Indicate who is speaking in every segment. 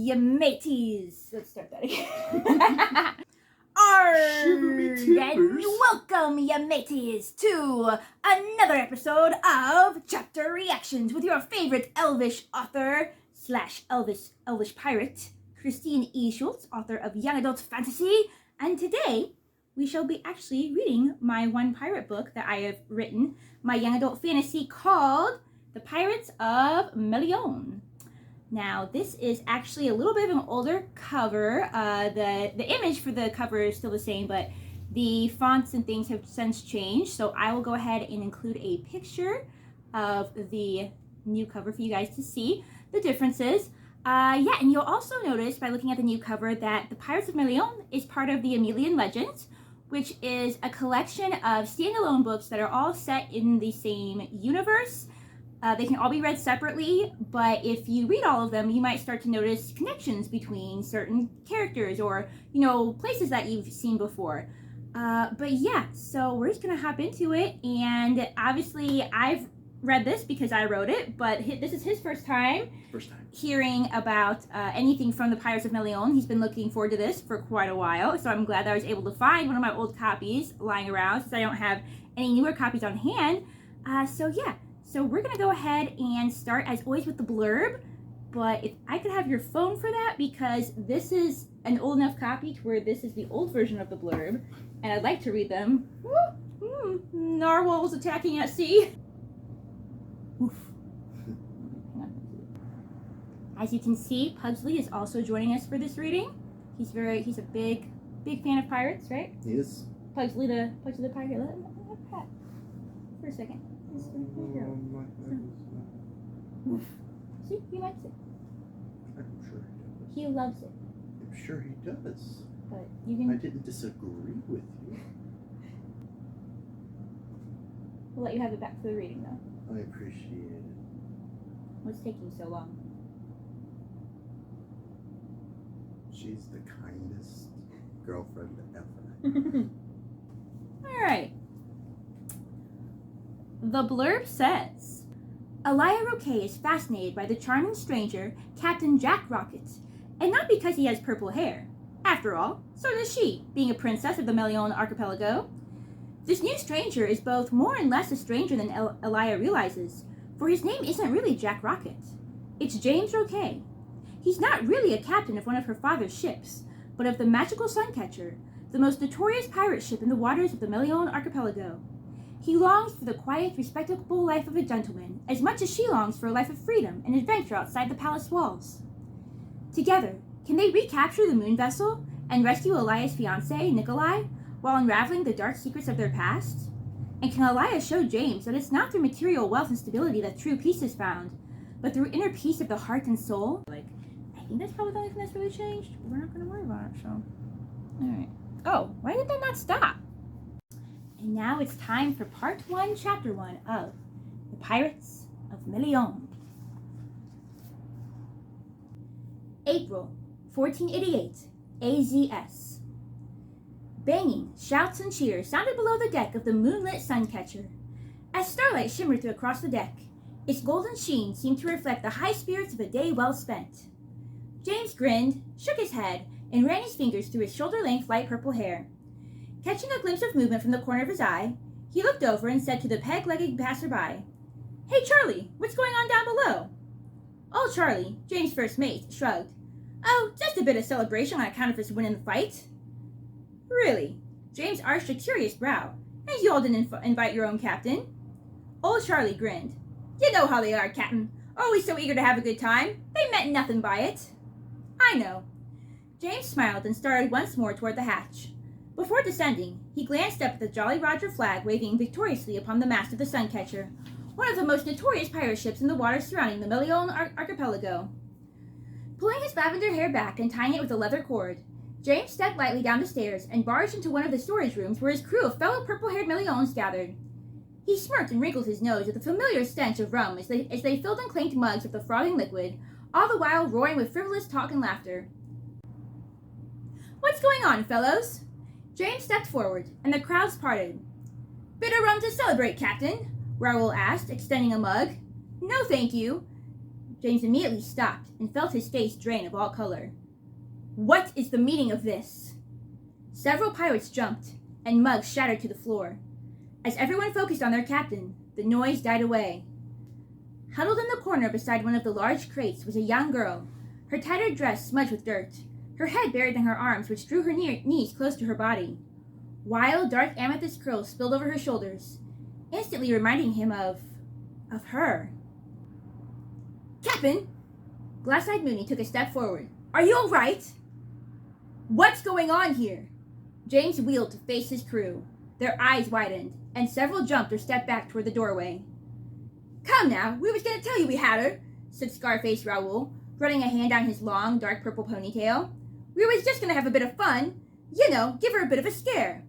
Speaker 1: ya mateys. Let's start that again. And welcome, ya mateys, to another episode of Chapter Reactions with your favorite Elvish author / Elvish pirate, Christine E. Schulze, author of young adult fantasy. And today, we shall be actually reading my one pirate book that I have written, my young adult fantasy called The Pirates of Meleeon. Now, this is actually a little bit of an older cover. The image for the cover is still the same, but the fonts and things have since changed. So I will go ahead and include a picture of the new cover for you guys to see the differences. And you'll also notice by looking at the new cover that The Pirates of Meleeon is part of the Amielian Legends, which is a collection of standalone books that are all set in the same universe. They can all be read separately, but if you read all of them, you might start to notice connections between certain characters or, places that you've seen before. But yeah, so we're just going to hop into it. And obviously, I've read this because I wrote it, but this is his first time hearing about anything from the Pirates of Meleeon. He's been looking forward to this for quite a while, so I'm glad that I was able to find one of my old copies lying around since I don't have any newer copies on hand. So we're going to go ahead and start, as always, with the blurb. But if I could have your phone for that, because this is an old enough copy to where this is the old version of the blurb. And I'd like to read them. Narwhals attacking at sea. Oof. As you can see, Pugsley is also joining us for this reading. He's a big fan of pirates, right?
Speaker 2: He is.
Speaker 1: Pugsley the pirate. Here, let pat for a second. See, he likes it.
Speaker 2: I'm sure he does.
Speaker 1: He loves it.
Speaker 2: I'm sure he does.
Speaker 1: But you can.
Speaker 2: I didn't disagree with you.
Speaker 1: We'll let you have it back for the reading, though.
Speaker 2: I appreciate it.
Speaker 1: What's taking so long?
Speaker 2: She's the kindest girlfriend ever.
Speaker 1: All right. The blurb says, Elia Roquette is fascinated by the charming stranger, Captain Jack Roquette, and not because he has purple hair. After all, so does she, being a princess of the Meleeon archipelago. This new stranger is both more and less a stranger than Elia realizes, for his name isn't really Jack Roquette. It's James Roquette. He's not really a captain of one of her father's ships, but of the magical Suncatcher, the most notorious pirate ship in the waters of the Meleeon archipelago. He longs for the quiet, respectable life of a gentleman, as much as she longs for a life of freedom and adventure outside the palace walls. Together, can they recapture the moon vessel and rescue Elia's fiancé, Nicolai, while unraveling the dark secrets of their past? And can Elia show James that it's not through material wealth and stability that true peace is found, but through inner peace of the heart and soul? I think that's probably the only thing that's really changed. We're not going to worry about it, so. Alright. Oh, why did that not stop? And now it's time for part 1, chapter 1 of The Pirates of Meleeon. April 1488, AZS. Banging, shouts, and cheers sounded below the deck of the moonlit Suncatcher. As starlight shimmered across the deck, its golden sheen seemed to reflect the high spirits of a day well spent. James grinned, shook his head, and ran his fingers through his shoulder-length light purple hair. Catching a glimpse of movement from the corner of his eye, he looked over and said to the peg-legged passerby, "Hey, Charlie, what's going on down below?" Old Charlie, James' first mate, shrugged. "Oh, just a bit of celebration on account of his win in the fight." "Really?" James arched a curious brow. "And you all didn't invite your own captain?" Old Charlie grinned. "You know how they are, Captain. Always so eager to have a good time. They meant nothing by it." "I know." James smiled and started once more toward the hatch. Before descending, he glanced up at the Jolly Roger flag waving victoriously upon the mast of the Suncatcher, one of the most notorious pirate ships in the waters surrounding the Meleeon archipelago. Pulling his lavender hair back and tying it with a leather cord, James stepped lightly down the stairs and barged into one of the storage rooms where his crew of fellow purple-haired Meleeons gathered. He smirked and wrinkled his nose at the familiar stench of rum as they filled and clanked mugs of the frothing liquid, all the while roaring with frivolous talk and laughter. "What's going on, fellows?" James stepped forward, and the crowds parted. "Bit of rum to celebrate, Captain?" Raoul asked, extending a mug. "No, thank you." James immediately stopped and felt his face drain of all color. What is the meaning of this? Several pirates jumped, and mugs shattered to the floor. As everyone focused on their captain, the noise died away. Huddled in the corner beside one of the large crates was a young girl, her tattered dress smudged with dirt, her head buried in her arms which drew her knees close to her body. Wild, dark amethyst curls spilled over her shoulders, instantly reminding him of her. Captain! Glass-eyed Mooney took a step forward. Are you all right? What's going on here? James wheeled to face his crew. Their eyes widened, and several jumped or stepped back toward the doorway. Come now, we was going to tell you we had her, said Scarface Raoul, running a hand down his long, dark purple ponytail. We was just going to have a bit of fun. You know, give her a bit of a scare.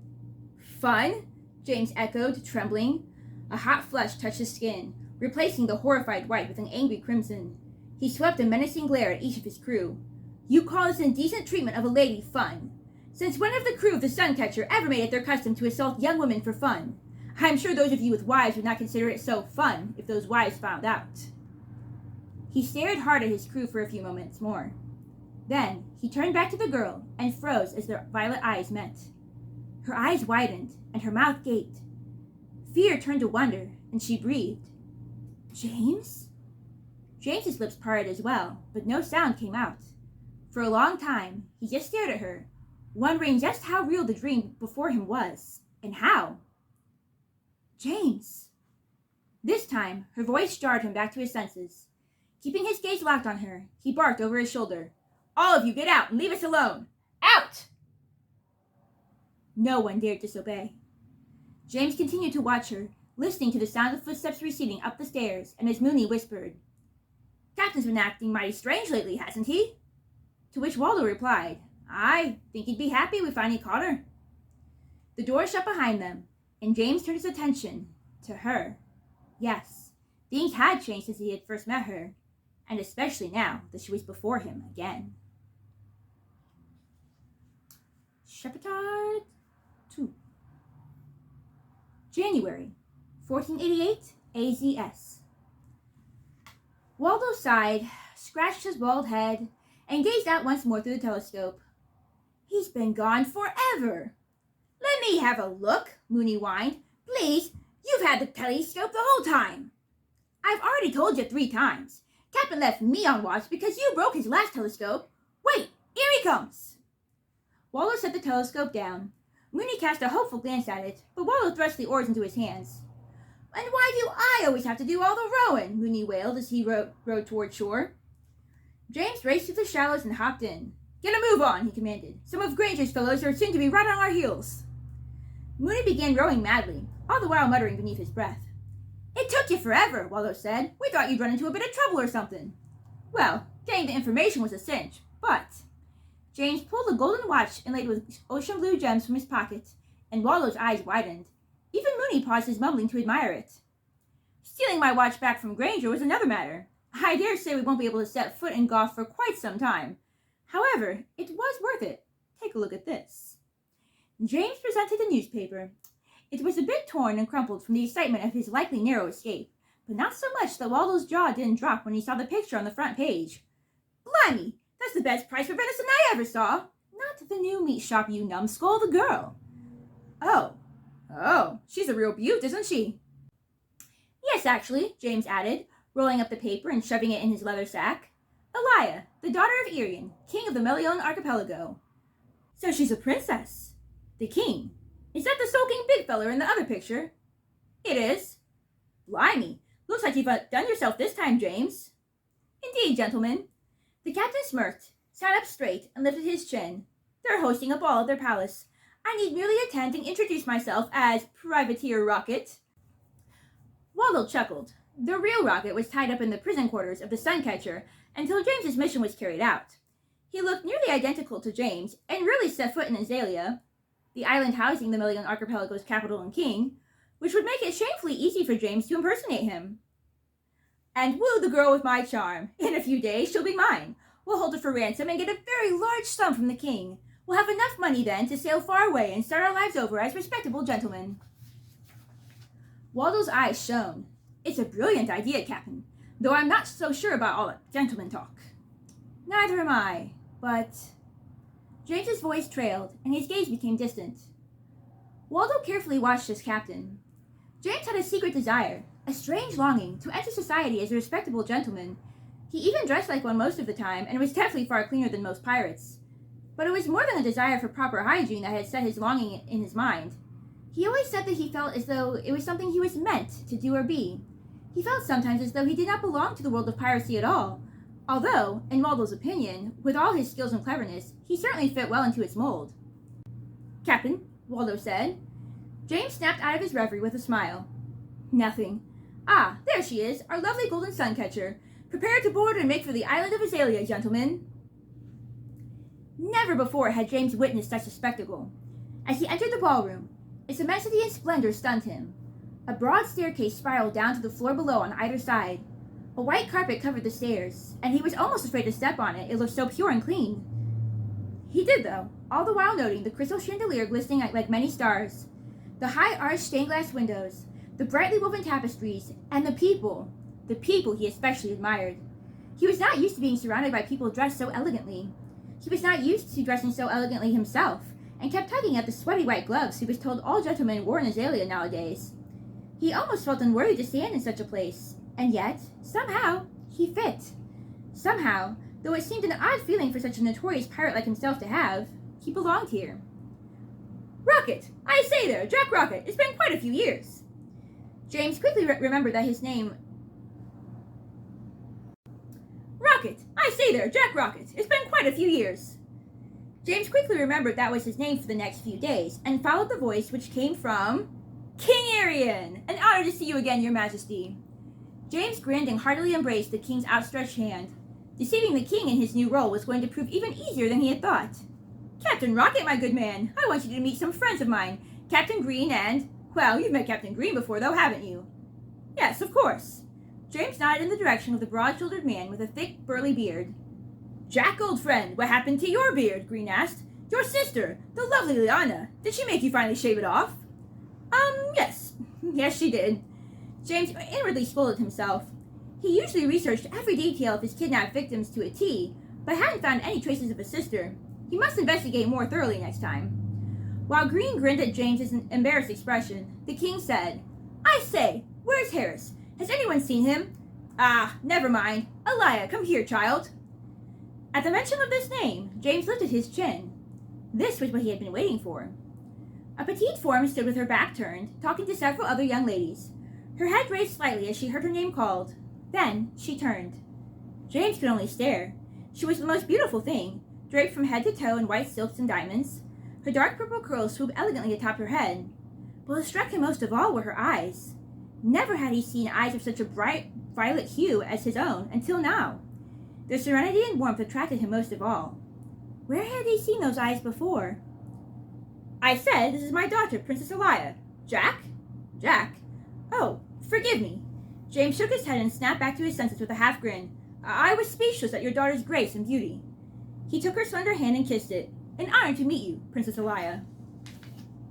Speaker 1: Fun? James echoed, trembling. A hot flush touched his skin, replacing the horrified white with an angry crimson. He swept a menacing glare at each of his crew. You call this indecent treatment of a lady fun? Since when have the crew of the Suncatcher ever made it their custom to assault young women for fun? I'm sure those of you with wives would not consider it so fun if those wives found out. He stared hard at his crew for a few moments more. Then he turned back to the girl and froze as their violet eyes met. Her eyes widened and her mouth gaped. Fear turned to wonder, and she breathed. James? James's lips parted as well, but no sound came out. For a long time, he just stared at her, wondering just how real the dream before him was, and how. James! This time, her voice jarred him back to his senses. Keeping his gaze locked on her, he barked over his shoulder. All of you get out and leave us alone! Out! No one dared disobey. James continued to watch her, listening to the sound of footsteps receding up the stairs, and as Mooney whispered, Captain's been acting mighty strange lately, hasn't he? To which Waldo replied, I think he'd be happy we finally caught her. The door shut behind them, and James turned his attention to her. Yes, things had changed since he had first met her, and especially now that she was before him again. Chapter 2. January, 1488 AZS. Waldo sighed, scratched his bald head, and gazed out once more through the telescope. He's been gone forever. Let me have a look, Mooney whined. Please, you've had the telescope the whole time. I've already told you 3 times. Captain left me on watch because you broke his last telescope. Wait, here he comes. Waldo set the telescope down. Mooney cast a hopeful glance at it, but Waldo thrust the oars into his hands. And why do I always have to do all the rowing? Mooney wailed as he rowed toward shore. James raced through the shallows and hopped in. Get a move on, he commanded. Some of Granger's fellows are soon to be right on our heels. Mooney began rowing madly, all the while muttering beneath his breath. It took you forever, Waldo said. We thought you'd run into a bit of trouble or something. Well, getting the information was a cinch, but... James pulled a golden watch inlaid with ocean blue gems from his pocket, and Waldo's eyes widened. Even Mooney paused his mumbling to admire it. Stealing my watch back from Granger was another matter. I dare say we won't be able to set foot in Goth for quite some time. However, it was worth it. Take a look at this. James presented the newspaper. It was a bit torn and crumpled from the excitement of his likely narrow escape, but not so much that Waldo's jaw didn't drop when he saw the picture on the front page. Blimey, that's the best price for venison I ever saw. Not the new meat shop, you numbskull, the girl. Oh, she's a real beaut, isn't she? Yes, actually, James added, rolling up the paper and shoving it in his leather sack. Elia, the daughter of Irian, king of the Meleeon archipelago. So she's a princess. The king. Is that the sulking big feller in the other picture? It is. Blimey, looks like you've outdone yourself this time, James. Indeed, gentlemen. The captain smirked, sat up straight, and lifted his chin. They're hosting a ball at their palace. I need merely attend and introduce myself as Privateer Roquette. Waldo chuckled. The real Roquette was tied up in the prison quarters of the Suncatcher until James's mission was carried out. He looked nearly identical to James, and really set foot in Azalia, the island housing the Meleeon archipelago's capital and king, which would make it shamefully easy for James to impersonate him. And woo the girl with my charm. In a few days, she'll be mine. We'll hold her for ransom and get a very large sum from the king. We'll have enough money then to sail far away and start our lives over as respectable gentlemen. Waldo's eyes shone. It's a brilliant idea, Captain. Though I'm not so sure about all that gentleman talk. Neither am I, but... James's voice trailed, and his gaze became distant. Waldo carefully watched his captain. James had a secret desire, a strange longing, to enter society as a respectable gentleman. He even dressed like one most of the time, and was definitely far cleaner than most pirates. But it was more than a desire for proper hygiene that had set his longing in his mind. He always said that he felt as though it was something he was meant to do or be. He felt sometimes as though he did not belong to the world of piracy at all, although, in Waldo's opinion, with all his skills and cleverness, he certainly fit well into its mold. "Captain," Waldo said. James snapped out of his reverie with a smile. "Nothing. Ah, there she is, our lovely golden suncatcher. Prepare to board and make for the island of Amielian, gentlemen." Never before had James witnessed such a spectacle. As he entered the ballroom, its immensity and splendor stunned him. A broad staircase spiraled down to the floor below on either side. A white carpet covered the stairs, and he was almost afraid to step on it. It looked so pure and clean. He did, though, all the while noting the crystal chandelier glistening like many stars, the high arched stained glass windows, the brightly woven tapestries, and the people he especially admired. He was not used to being surrounded by people dressed so elegantly. He was not used to dressing so elegantly himself, and kept tugging at the sweaty white gloves he was told all gentlemen wore in Amielian nowadays. He almost felt unworthy to stand in such a place, and yet, somehow, he fit. Somehow, though it seemed an odd feeling for such a notorious pirate like himself to have, he belonged here. "Roquette! I say there, Jack Roquette! It's been quite a few years!" James quickly remembered that his name... "Roquette! I say there, Jack Roquette! It's been quite a few years!" James quickly remembered that was his name for the next few days, and followed the voice which came from... "King Arian! An honor to see you again, your majesty!" James grinned and heartily embraced the king's outstretched hand. Deceiving the king in his new role was going to prove even easier than he had thought. "Captain Roquette, my good man, I want you to meet some friends of mine, Captain Green and... Well, you've met Captain Green before, though, haven't you?" "Yes, of course." James nodded in the direction of the broad-shouldered man with a thick, burly beard. "Jack, old friend, what happened to your beard?" Green asked. "Your sister, the lovely Liana, did she make you finally shave it off?" Yes. Yes, she did." James inwardly scolded himself. He usually researched every detail of his kidnapped victims to a T, but hadn't found any traces of his sister. He must investigate more thoroughly next time. While Green grinned at James's embarrassed expression, the king said, "I say, where's Harris? Has anyone seen him?" "Ah, never mind. Elia, come here, child." At the mention of this name, James lifted his chin. This was what he had been waiting for. A petite form stood with her back turned, talking to several other young ladies. Her head raised slightly as she heard her name called. Then she turned. James could only stare. She was the most beautiful thing, draped from head to toe in white silks and diamonds. Her dark purple curls swooped elegantly atop her head. But what struck him most of all were her eyes. Never had he seen eyes of such a bright violet hue as his own until now. Their serenity and warmth attracted him most of all. Where had he seen those eyes before? "I said, this is my daughter, Princess Elia. Jack?" "Jack? Oh, forgive me." James shook his head and snapped back to his senses with a half grin. "I was speechless at your daughter's grace and beauty." He took her slender hand and kissed it. "An honor to meet you, Princess Elia."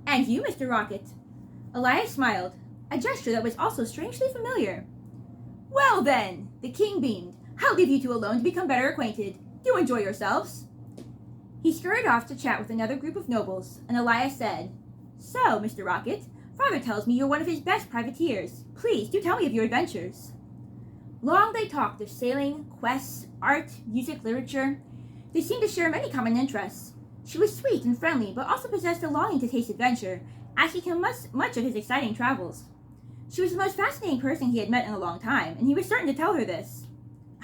Speaker 1: "And you, Mr. Roquette." Elia smiled, a gesture that was also strangely familiar. "Well then," the king beamed, "I'll leave you two alone to become better acquainted. Do enjoy yourselves." He scurried off to chat with another group of nobles, and Elia said, "So, Mr. Roquette, father tells me you're one of his best privateers. Please, do tell me of your adventures." Long they talked of sailing, quests, art, music, literature. They seemed to share many common interests. She was sweet and friendly, but also possessed a longing to taste adventure, asking him much of his exciting travels. She was the most fascinating person he had met in a long time, and he was certain to tell her this.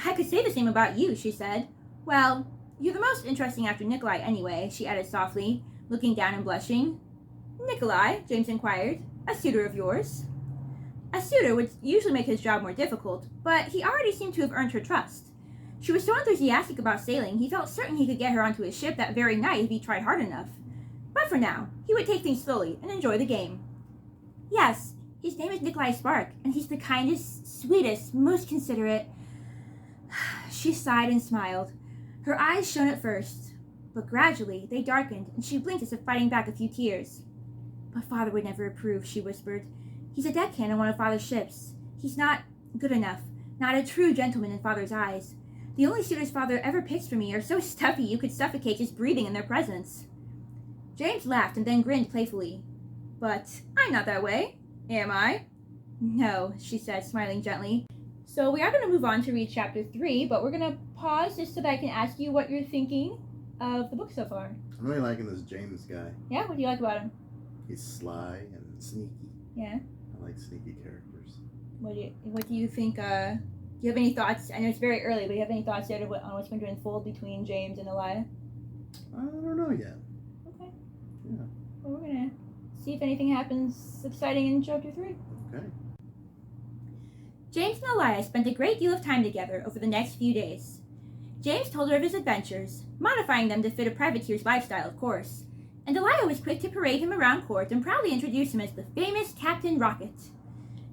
Speaker 1: "I could say the same about you," she said. "Well, you're the most interesting after Nicolai anyway," she added softly, looking down and blushing. "Nicolai?" James inquired. "A suitor of yours?" A suitor would usually make his job more difficult, but he already seemed to have earned her trust. She was so enthusiastic about sailing, he felt certain he could get her onto his ship that very night if he tried hard enough. But for now, he would take things slowly and enjoy the game. "Yes, his name is Nicolai Spark, and he's the kindest, sweetest, most considerate..." She sighed and smiled. Her eyes shone at first, but gradually they darkened, and she blinked as if fighting back a few tears. "But father would never approve," she whispered. "He's a deckhand on one of father's ships. He's not good enough. Not a true gentleman in Father's eyes. The only suitors Father ever picks for me are so stuffy you could suffocate just breathing in their presence." James laughed and then grinned playfully. "But I'm not that way, am I?" "No," she said, smiling gently. So we are going to move on to read chapter 3, but we're going to pause just so that I can ask you what you're thinking of the book so far.
Speaker 2: I'm really liking this James guy.
Speaker 1: Yeah, what do you like about him?
Speaker 2: He's sly and sneaky.
Speaker 1: Yeah.
Speaker 2: I like sneaky characters.
Speaker 1: What do you think? Do you have any thoughts? I know it's very early, but do you have any thoughts yet on what's going to unfold between James and Elia?
Speaker 2: I don't know yet.
Speaker 1: Okay.
Speaker 2: Yeah.
Speaker 1: Well, we're going to see if anything happens exciting in chapter 3.
Speaker 2: Okay.
Speaker 1: James and Elia spent a great deal of time together over the next few days. James told her of his adventures, modifying them to fit a privateer's lifestyle, of course, and Elia was quick to parade him around court and proudly introduce him as the famous Captain Roquette.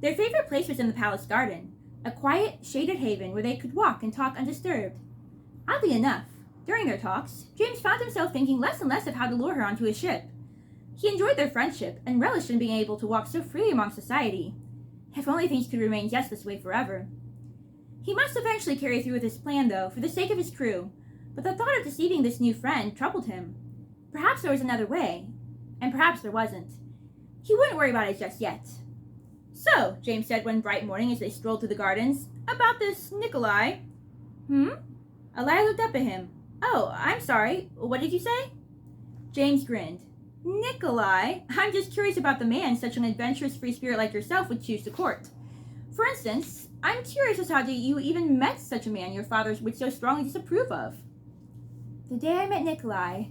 Speaker 1: Their favorite place was in the palace garden, a quiet, shaded haven where they could walk and talk undisturbed. Oddly enough, during their talks, James found himself thinking less and less of how to lure her onto his ship. He enjoyed their friendship and relished in being able to walk so freely among society. If only things could remain just this way forever. He must eventually carry through with his plan, though, for the sake of his crew, but the thought of deceiving this new friend troubled him. Perhaps there was another way, and perhaps there wasn't. He wouldn't worry about it just yet. "So," James said one bright morning as they strolled through the gardens, "about this Nicolai." Elia looked up at him. "Oh, I'm sorry. What did you say?" James grinned. "Nicolai? I'm just curious about the man such an adventurous free spirit like yourself would choose to court. For instance, I'm curious as to how you even met such a man your father would so strongly disapprove of." "The day I met Nicolai,"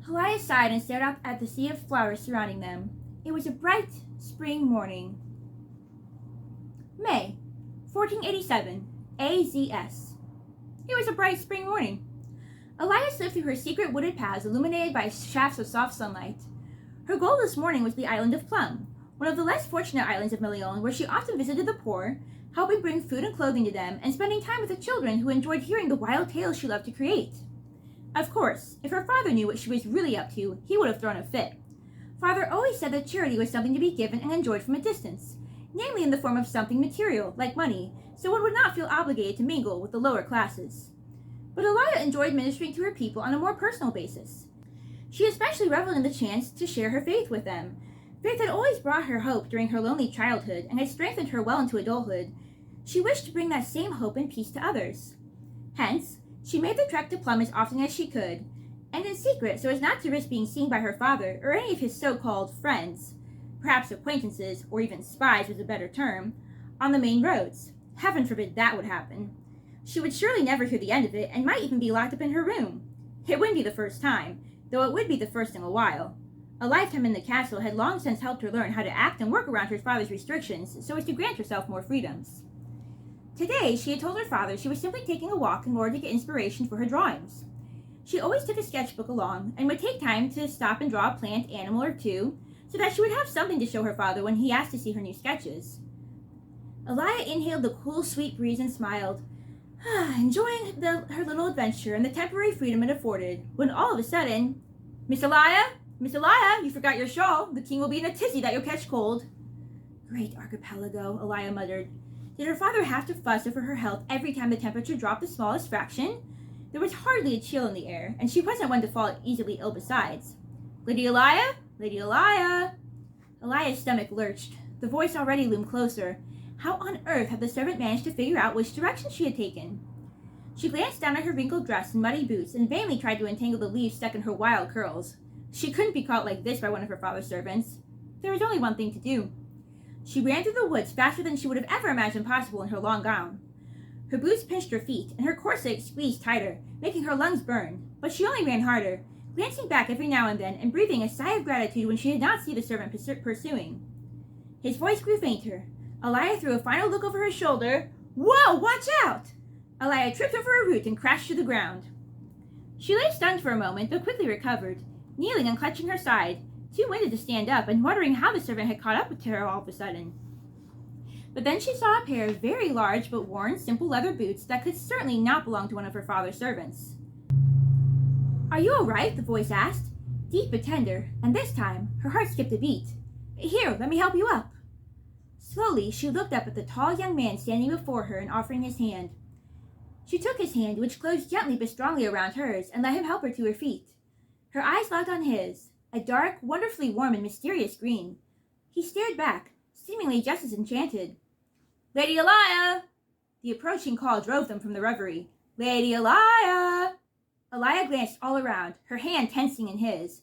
Speaker 1: Elia sighed and stared out at the sea of flowers surrounding them. "It was a bright spring morning. May, 1487, AZS. It was a bright spring morning." Elia slipped through her secret wooded paths illuminated by shafts of soft sunlight. Her goal this morning was the island of Plum, one of the less fortunate islands of Meleeon, where she often visited the poor, helping bring food and clothing to them, and spending time with the children who enjoyed hearing the wild tales she loved to create. Of course, if her father knew what she was really up to, he would have thrown a fit. Father always said that charity was something to be given and enjoyed from a distance, namely in the form of something material, like money, so one would not feel obligated to mingle with the lower classes. But Elia enjoyed ministering to her people on a more personal basis. She especially reveled in the chance to share her faith with them. Faith had always brought her hope during her lonely childhood and had strengthened her well into adulthood. She wished to bring that same hope and peace to others. Hence, she made the trek to Plum as often as she could, and in secret so as not to risk being seen by her father or any of his so-called friends, perhaps acquaintances, or even spies was a better term, on the main roads. Heaven forbid that would happen. She would surely never hear the end of it, and might even be locked up in her room. It wouldn't be the first time, though it would be the first in a while. A lifetime in the castle had long since helped her learn how to act and work around her father's restrictions, so as to grant herself more freedoms. Today, she had told her father she was simply taking a walk in order to get inspiration for her drawings. She always took a sketchbook along, and would take time to stop and draw a plant, animal, or two, so that she would have something to show her father when he asked to see her new sketches. Elia inhaled the cool, sweet breeze and smiled, enjoying her little adventure and the temporary freedom it afforded, when all of a sudden, Miss Elia, you forgot your shawl. The king will be in a tizzy that you'll catch cold." "Great archipelago," Elia muttered. Did her father have to fuss over her health every time the temperature dropped the smallest fraction? There was hardly a chill in the air, and she wasn't one to fall easily ill besides. "Lady Elia? Lady Elia!" Elia's stomach lurched. The voice already loomed closer. How on earth had the servant managed to figure out which direction she had taken? She glanced down at her wrinkled dress and muddy boots and vainly tried to untangle the leaves stuck in her wild curls. She couldn't be caught like this by one of her father's servants. There was only one thing to do. She ran through the woods faster than she would have ever imagined possible in her long gown. Her boots pinched her feet, and her corset squeezed tighter, making her lungs burn, but she only ran harder, glancing back every now and then and breathing a sigh of gratitude when she did not see the servant pursuing. His voice grew fainter. Elia threw a final look over her shoulder. "Whoa, watch out!" Elia tripped over a root and crashed to the ground. She lay stunned for a moment, but quickly recovered, kneeling and clutching her side, too winded to stand up and wondering how the servant had caught up with her all of a sudden. But then she saw a pair of very large but worn, simple leather boots that could certainly not belong to one of her father's servants. "Are you all right?" the voice asked, deep but tender, and this time her heart skipped a beat. "Here, let me help you up." Slowly, she looked up at the tall young man standing before her and offering his hand. She took his hand, which closed gently but strongly around hers, and let him help her to her feet. Her eyes locked on his, a dark, wonderfully warm and mysterious green. He stared back, seemingly just as enchanted. "Lady Elia!" The approaching call drove them from the reverie. "Lady Elia!" Elia glanced all around, her hand tensing in his.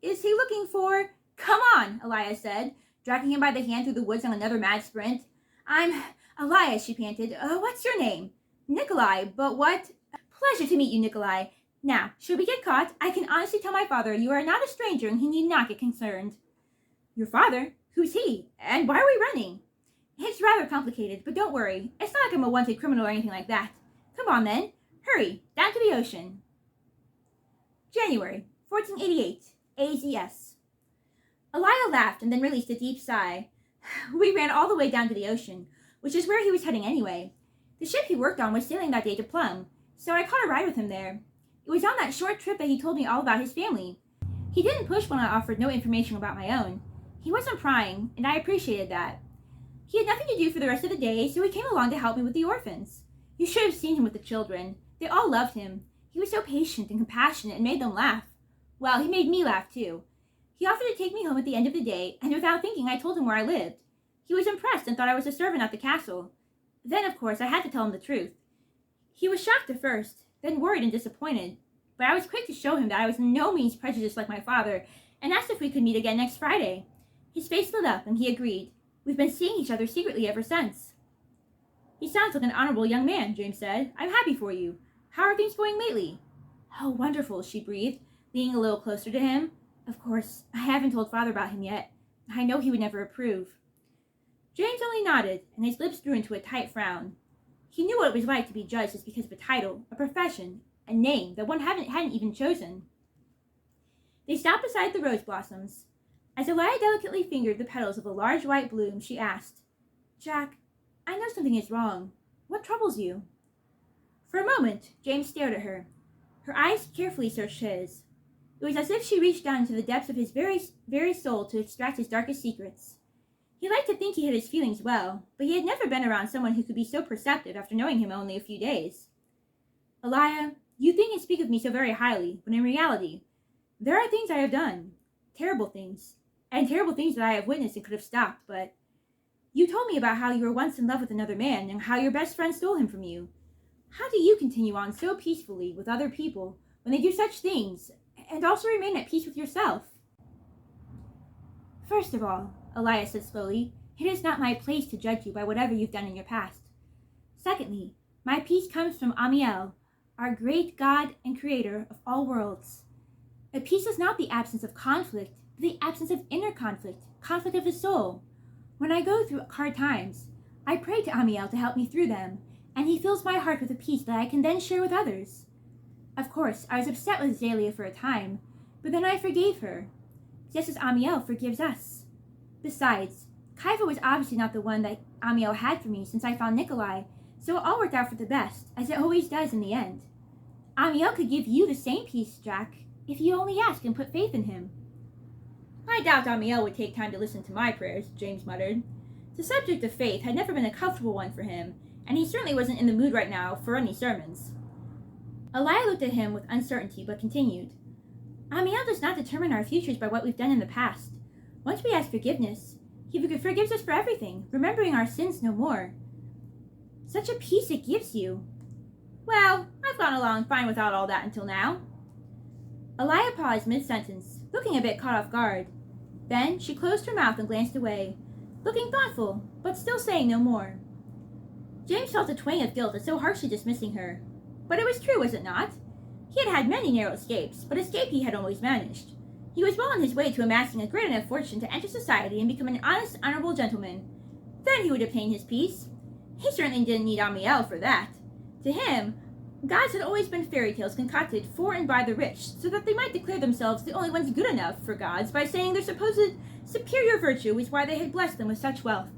Speaker 1: "Is he looking for—" "Come on," Elia said, dragging him by the hand through the woods on another mad sprint. "I'm Elia," she panted. "What's your name?" "Nicolai, but what—" "Pleasure to meet you, Nicolai. Now, should we get caught, I can honestly tell my father you are not a stranger and he need not get concerned." "Your father? Who's he? And why are we running?" "It's rather complicated, but don't worry. It's not like I'm a wanted criminal or anything like that. Come on, then. Hurry, down to the ocean." January, 1488, AZS. Elia laughed and then released a deep sigh. "We ran all the way down to the ocean, which is where he was heading anyway. The ship he worked on was sailing that day to Plum, so I caught a ride with him there. It was on that short trip that he told me all about his family. He didn't push when I offered no information about my own. He wasn't prying, and I appreciated that. He had nothing to do for the rest of the day, so he came along to help me with the orphans. You should have seen him with the children. They all loved him. He was so patient and compassionate and made them laugh. Well, he made me laugh, too. He offered to take me home at the end of the day, and without thinking, I told him where I lived. He was impressed and thought I was a servant at the castle. Then, of course, I had to tell him the truth. He was shocked at first, then worried and disappointed. But I was quick to show him that I was in no means prejudiced like my father, and asked if we could meet again next Friday. His face lit up, and he agreed. We've been seeing each other secretly ever since." "He sounds like an honorable young man," James said. "I'm happy for you. How are things going lately?" "Oh, wonderful," she breathed, leaning a little closer to him. "Of course, I haven't told Father about him yet. I know he would never approve." James only nodded, and his lips drew into a tight frown. He knew what it was like to be judged just because of a title, a profession, a name that one hadn't even chosen. They stopped beside the rose blossoms. As Elia delicately fingered the petals of a large white bloom, she asked, "Jack, I know something is wrong. What troubles you?" For a moment, James stared at her. Her eyes carefully searched his. It was as if she reached down into the depths of his very soul to extract his darkest secrets. He liked to think he hid his feelings well, but he had never been around someone who could be so perceptive after knowing him only a few days. "Elia, you think and speak of me so very highly, but in reality, there are things I have done, terrible things that I have witnessed and could have stopped, but you told me about how you were once in love with another man and how your best friend stole him from you. How do you continue on so peacefully with other people when they do such things, and also remain at peace with yourself?" "First of all," Elia said slowly, "it is not my place to judge you by whatever you've done in your past. Secondly, my peace comes from Amiel, our great God and creator of all worlds. A peace is not the absence of conflict, but the absence of inner conflict of the soul. When I go through hard times, I pray to Amiel to help me through them, and he fills my heart with a peace that I can then share with others. Of course, I was upset with Zelia for a time, but then I forgave her, just as Amiel forgives us. Besides, Kaiva was obviously not the one that Amiel had for me since I found Nicolai, so it all worked out for the best, as it always does in the end. Amiel could give you the same peace, Jack, if you only ask and put faith in him." "I doubt Amiel would take time to listen to my prayers," James muttered. The subject of faith had never been a comfortable one for him, and he certainly wasn't in the mood right now for any sermons. Elia looked at him with uncertainty, but continued. "Amiel does not determine our futures by what we've done in the past. Once we ask forgiveness, he forgives us for everything, remembering our sins no more. Such a peace it gives you." "Well, I've gone along fine without all that until now." Elia paused mid-sentence, looking a bit caught off guard. Then she closed her mouth and glanced away, looking thoughtful, but still saying no more. James felt a twang of guilt at so harshly dismissing her. But it was true, was it not? He had had many narrow escapes, but escape he had always managed. He was well on his way to amassing a great enough fortune to enter society and become an honest, honorable gentleman. Then he would obtain his peace. He certainly didn't need Amiel for that. To him, gods had always been fairy tales concocted for and by the rich, so that they might declare themselves the only ones good enough for gods by saying their supposed superior virtue was why they had blessed them with such wealth.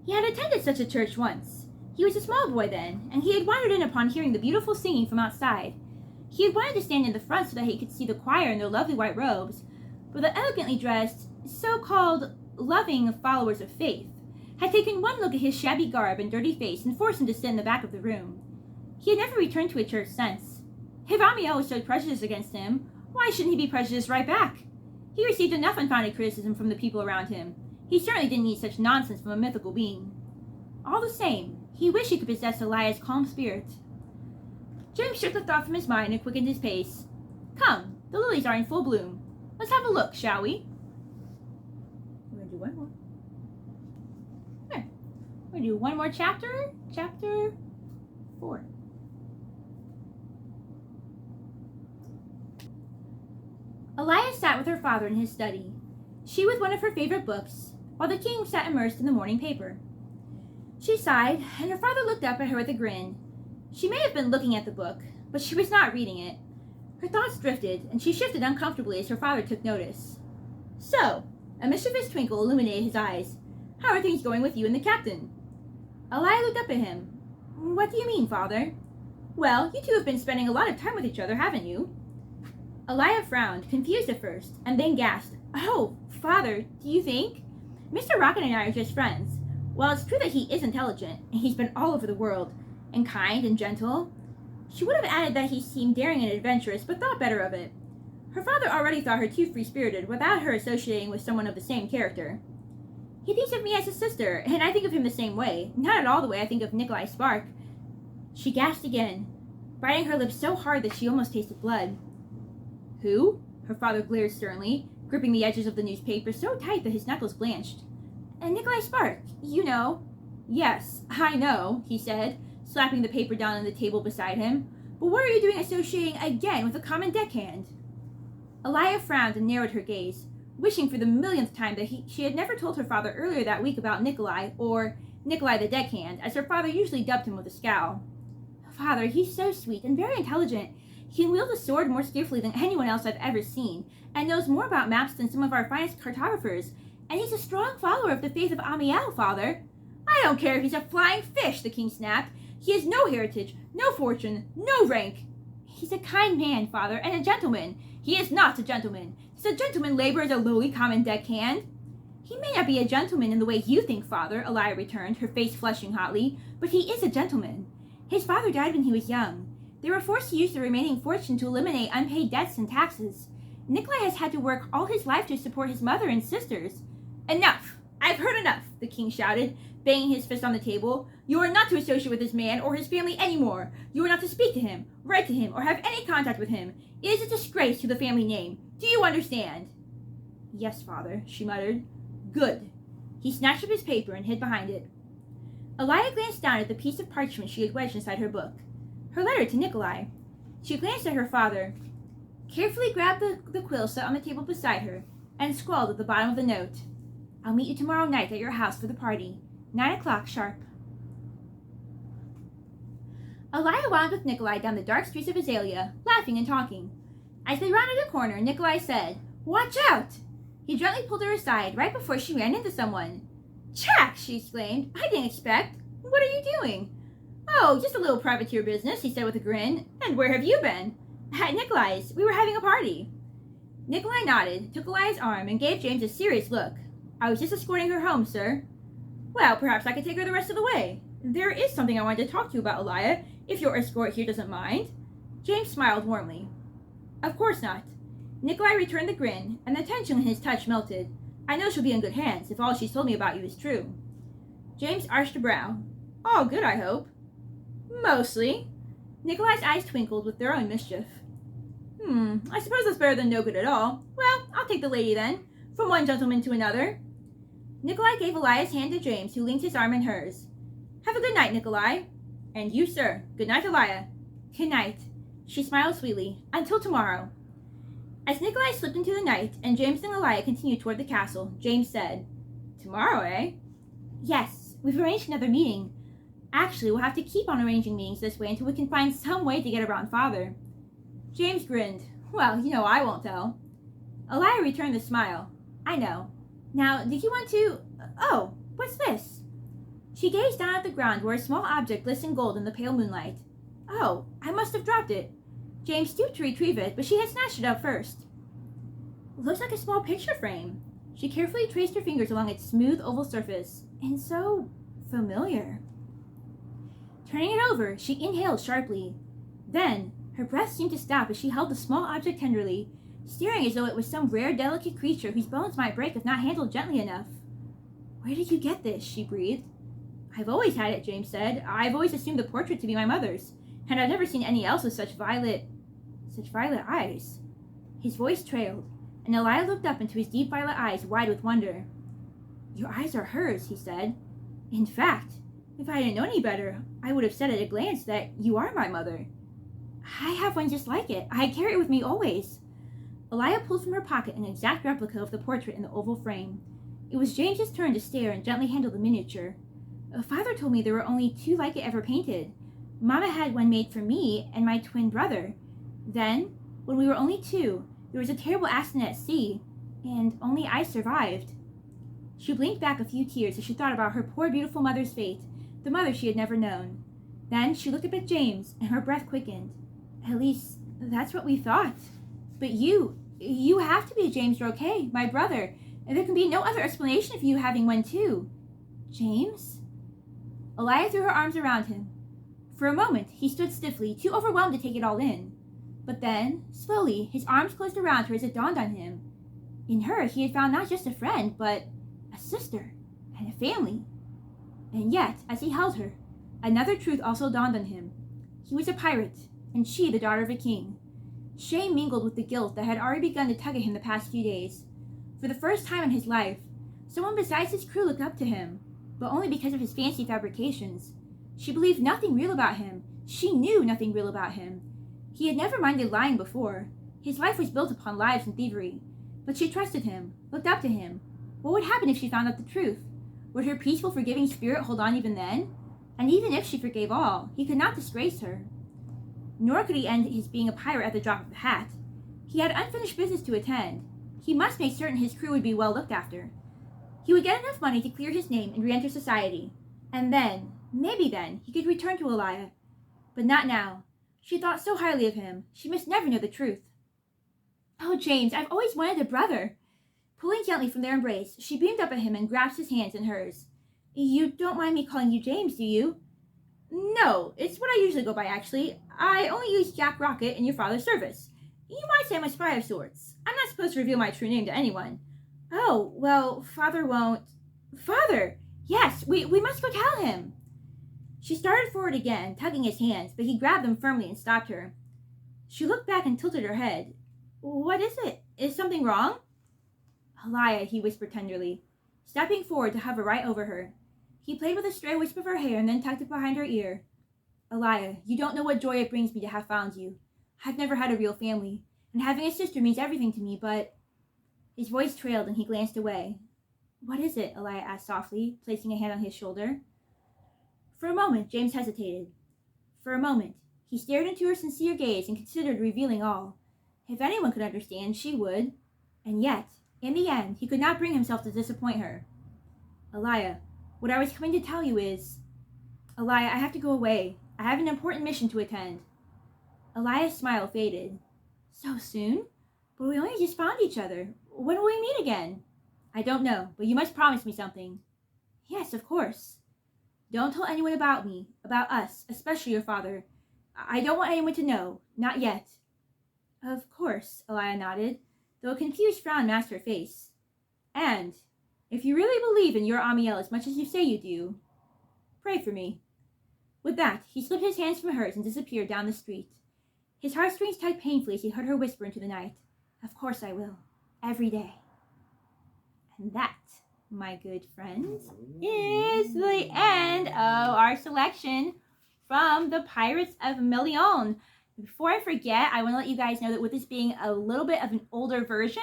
Speaker 1: He had attended such a church once. He was a small boy then, and he had wandered in upon hearing the beautiful singing from outside. He had wanted to stand in the front so that he could see the choir in their lovely white robes, but the elegantly dressed, so-called loving followers of faith, had taken one look at his shabby garb and dirty face and forced him to sit in the back of the room. He had never returned to a church since. If Amiel showed prejudice against him, why shouldn't he be prejudiced right back? He received enough unfounded criticism from the people around him. He certainly didn't need such nonsense from a mythical being. All the same, he wished he could possess Elia's calm spirit. James shook the thought from his mind and quickened his pace. Come, the lilies are in full bloom. Let's have a look, shall we? We're going to do one more. There. We're going to do one more chapter. Chapter 4. Elia sat with her father in his study, she with one of her favorite books, while the king sat immersed in the morning paper. She sighed, and her father looked up at her with a grin. She may have been looking at the book, but she was not reading it. Her thoughts drifted, and she shifted uncomfortably as her father took notice. So, a mischievous twinkle illuminated his eyes. How are things going with you and the captain? Elia looked up at him. What do you mean, father? Well, you two have been spending a lot of time with each other, haven't you? Elia frowned, confused at first, and then gasped. Oh, father, do you think? Mr. Roquette and I are just friends. While it's true that he is intelligent, and he's been all over the world, and kind and gentle, she would have added that he seemed daring and adventurous, but thought better of it. Her father already thought her too free-spirited without her associating with someone of the same character. He thinks of me as a sister, and I think of him the same way, not at all the way I think of Nicolai Spark. She gasped again, biting her lips so hard that she almost tasted blood. Who? Her father glared sternly, gripping the edges of the newspaper so tight that his knuckles blanched. Nicolai Spark, you know. Yes, I know, he said, slapping the paper down on the table beside him. But what are you doing associating again with a common deckhand? Elia frowned and narrowed her gaze, wishing for the millionth time that she had never told her father earlier that week about Nicolai, or Nicolai the deckhand, as her father usually dubbed him with a scowl. Father, he's so sweet and very intelligent. He can wield a sword more skillfully than anyone else I've ever seen, and knows more about maps than some of our finest cartographers, and he's a strong follower of the faith of Amiel, father. I don't care if he's a flying fish, the king snapped. He has no heritage, no fortune, no rank. He's a kind man, father, and a gentleman. He is not a gentleman. Does a gentleman labor as a lowly common deckhand? He may not be a gentleman in the way you think, father, Elia returned, her face flushing hotly, but he is a gentleman. His father died when he was young. They were forced to use the remaining fortune to eliminate unpaid debts and taxes. Nicolai has had to work all his life to support his mother and sisters. Enough! I've heard enough, the king shouted, banging his fist on the table. You are not to associate with this man or his family anymore. You are not to speak to him, write to him, or have any contact with him. It is a disgrace to the family name. Do you understand? Yes, father, she muttered. Good. He snatched up his paper and hid behind it. Elia glanced down at the piece of parchment she had wedged inside her book. Her letter to Nicolai. She glanced at her father, carefully grabbed the quill set on the table beside her, and scrawled at the bottom of the note, I'll meet you tomorrow night at your house for the party. 9 o'clock sharp. Elia wound with Nicolai down the dark streets of Azalea, laughing and talking. As they rounded a corner, Nicolai said, Watch out! He gently pulled her aside right before she ran into someone. Jack! She exclaimed. I didn't expect. What are you doing? Oh, just a little privateer business, he said with a grin. And where have you been? At Nicolai's. We were having a party. Nicolai nodded, took Elia's arm, and gave James a serious look. I was just escorting her home, sir. Well, perhaps I could take her the rest of the way. There is something I wanted to talk to you about, Elia, if your escort here doesn't mind. James smiled warmly. Of course not. Nicolai returned the grin, and the tension in his touch melted. I know she'll be in good hands if all she's told me about you is true. James arched a brow. All good, I hope. Mostly. Nicolai's eyes twinkled with their own mischief. I suppose that's better than no good at all. Well, I'll take the lady then, from one gentleman to another. Nicolai gave Elia's hand to James, who linked his arm in hers. Have a good night, Nicolai. And you, sir. Good night, Elia. Good night. She smiled sweetly. Until tomorrow. As Nicolai slipped into the night, and James and Elia continued toward the castle, James said, Tomorrow, eh? Yes, we've arranged another meeting. Actually, we'll have to keep on arranging meetings this way until we can find some way to get around Father. James grinned. Well, you know I won't tell. Elia returned the smile. I know. Now, did you want to... Oh, what's this? She gazed down at the ground where a small object glistened gold in the pale moonlight. Oh, I must have dropped it. James stooped to retrieve it, but she had snatched it up first. Looks like a small picture frame. She carefully traced her fingers along its smooth oval surface, and so familiar. Turning it over, she inhaled sharply. Then, her breath seemed to stop as she held the small object tenderly, staring as though it was some rare, delicate creature whose bones might break if not handled gently enough. "Where did you get this?" she breathed. "I've always had it," James said. "I've always assumed the portrait to be my mother's, and I've never seen any else with such violet eyes." His voice trailed, and Elia looked up into his deep violet eyes, wide with wonder. "Your eyes are hers," he said. "In fact, if I hadn't known any better, I would have said at a glance that you are my mother. I have one just like it. I carry it with me always." Elia pulled from her pocket an exact replica of the portrait in the oval frame. It was James's turn to stare and gently handle the miniature. "Father told me there were only 2 like it ever painted. Mama had one made for me and my twin brother. Then, when we were only 2, there was a terrible accident at sea, and only I survived." She blinked back a few tears as she thought about her poor beautiful mother's fate, the mother she had never known. Then she looked up at James, and her breath quickened. "At least, that's what we thought. But you have to be James Roquette, my brother, and there can be no other explanation for you having one too." "James?" Elia threw her arms around him. For a moment, he stood stiffly, too overwhelmed to take it all in. But then, slowly, his arms closed around her as it dawned on him. In her, he had found not just a friend, but a sister and a family. And yet, as he held her, another truth also dawned on him. He was a pirate, and she the daughter of a king. Shame mingled with the guilt that had already begun to tug at him the past few days. For the first time in his life, someone besides his crew looked up to him, but only because of his fancy fabrications. She believed nothing real about him. She knew nothing real about him. He had never minded lying before. His life was built upon lies and thievery. But she trusted him, looked up to him. What would happen if she found out the truth? Would her peaceful, forgiving spirit hold on even then? And even if she forgave all, he could not disgrace her. Nor could he end his being a pirate at the drop of a hat. He had unfinished business to attend. He must make certain his crew would be well looked after. He would get enough money to clear his name and re-enter society. And then, maybe then, he could return to Elia. But not now. She thought so highly of him. She must never know the truth. "Oh, James, I've always wanted a brother." Pulling gently from their embrace, she beamed up at him and grasped his hands in hers. "You don't mind me calling you James, do you?" "No, it's what I usually go by, actually. I only use Jack Roquette in your father's service. You might say I'm a spy of sorts. I'm not supposed to reveal my true name to anyone." "Oh, well, Father won't..." "Father! Yes, we must go tell him." She started forward again, tugging his hands, but he grabbed them firmly and stopped her. She looked back and tilted her head. "What is it? Is something wrong?" "Elia," he whispered tenderly, stepping forward to hover right over her. He played with a stray wisp of her hair and then tucked it behind her ear. "Elia, you don't know what joy it brings me to have found you. I've never had a real family, and having a sister means everything to me, but..." His voice trailed and he glanced away. "What is it?" Elia asked softly, placing a hand on his shoulder. For a moment, James hesitated. For a moment, he stared into her sincere gaze and considered revealing all. If anyone could understand, she would. And yet, in the end, he could not bring himself to disappoint her. "Elia, what I was coming to tell you is..." "Elia, I have to go away. I have an important mission to attend." Elia's smile faded. "So soon? But we only just found each other. When will we meet again?" "I don't know, but you must promise me something." "Yes, of course." "Don't tell anyone about me, about us, especially your father. I don't want anyone to know, not yet." "Of course," Elia nodded, though a confused frown masked her face. "And, if you really believe in your Amiel as much as you say you do, pray for me." With that, he slipped his hands from hers and disappeared down the street. His heartstrings tugged painfully as he heard her whisper into the night, "Of course I will. Every day." And that, my good friends, is the end of our selection from the Pirates of Meleeon. Before I forget, I want to let you guys know that with this being a little bit of an older version,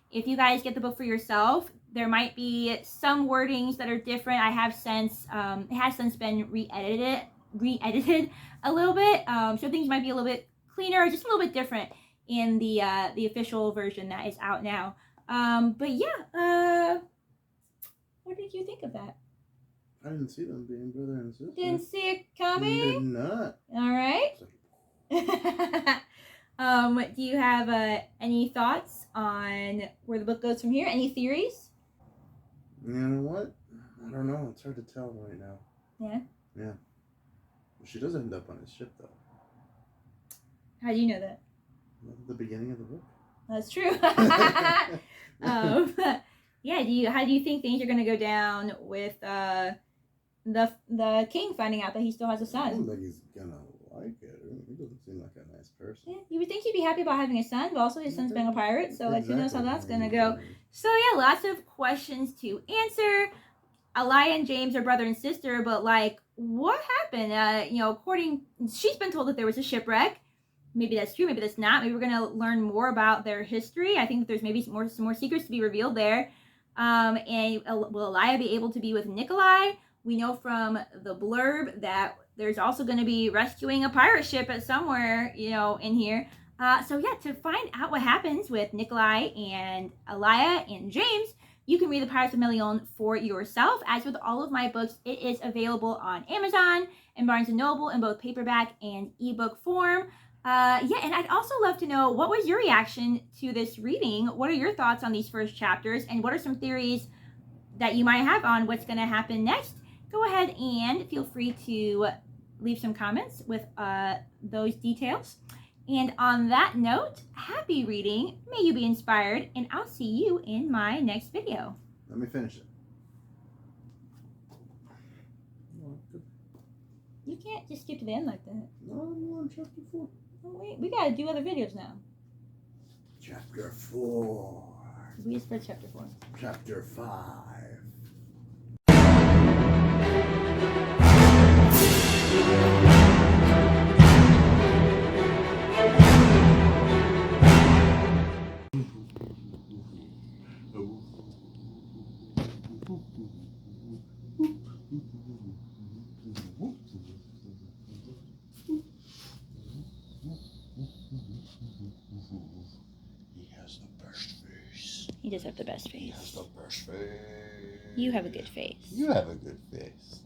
Speaker 1: if you guys get the book for yourself, there might be some wordings that are different. It has since been re-edited a little bit, so things might be a little bit cleaner, just a little bit different in the official version that is out now. But yeah, what did you think of that?
Speaker 2: I didn't see them being brother and sister.
Speaker 1: Didn't see it coming?
Speaker 2: Did not.
Speaker 1: All right. Do you have any thoughts on where the book goes from here? Any theories?
Speaker 2: You know what? I don't know. It's hard to tell right now.
Speaker 1: Yeah?
Speaker 2: Yeah. She does end up on his ship, though.
Speaker 1: How do you know that?
Speaker 2: At the beginning of the book.
Speaker 1: That's true. Yeah, how do you think things are going to go down with the king finding out that he still has a
Speaker 2: I don't
Speaker 1: son?
Speaker 2: think he's gonna like it. He doesn't seem like a nice person.
Speaker 1: Yeah, you would think he'd be happy about having a son, but also his son's being a pirate, so like who knows how that's going to go. So yeah, lots of questions to answer. Elia and James are brother and sister, but like, what happened? She's been told that there was a shipwreck. Maybe that's true, maybe that's not. Maybe we're gonna learn more about their history. I think that there's maybe some more secrets to be revealed there. And will Elia be able to be with Nicolai? We know from the blurb that there's also going to be rescuing a pirate ship at somewhere, in here. So yeah, to find out what happens with Nicolai and Elia and James, you can read the Pirates of Meleeon for yourself. As with all of my books, it is available on Amazon and Barnes & Noble in both paperback and ebook form. And I'd also love to know, what was your reaction to this reading? What are your thoughts on these first chapters? And what are some theories that you might have on what's going to happen next? Go ahead and feel free to leave some comments with those details. And on that note, happy reading. May you be inspired, and I'll see you in my next video.
Speaker 2: Let me finish it.
Speaker 1: You can't just skip to the end like that.
Speaker 2: No, I'm on chapter 4.
Speaker 1: Oh, wait, we gotta do other videos now.
Speaker 2: Chapter 4.
Speaker 1: We just read chapter 4.
Speaker 2: Chapter 5. He has the best face.
Speaker 1: He does have the best face.
Speaker 2: He has the best face.
Speaker 1: You have a good face.
Speaker 2: You have a good face.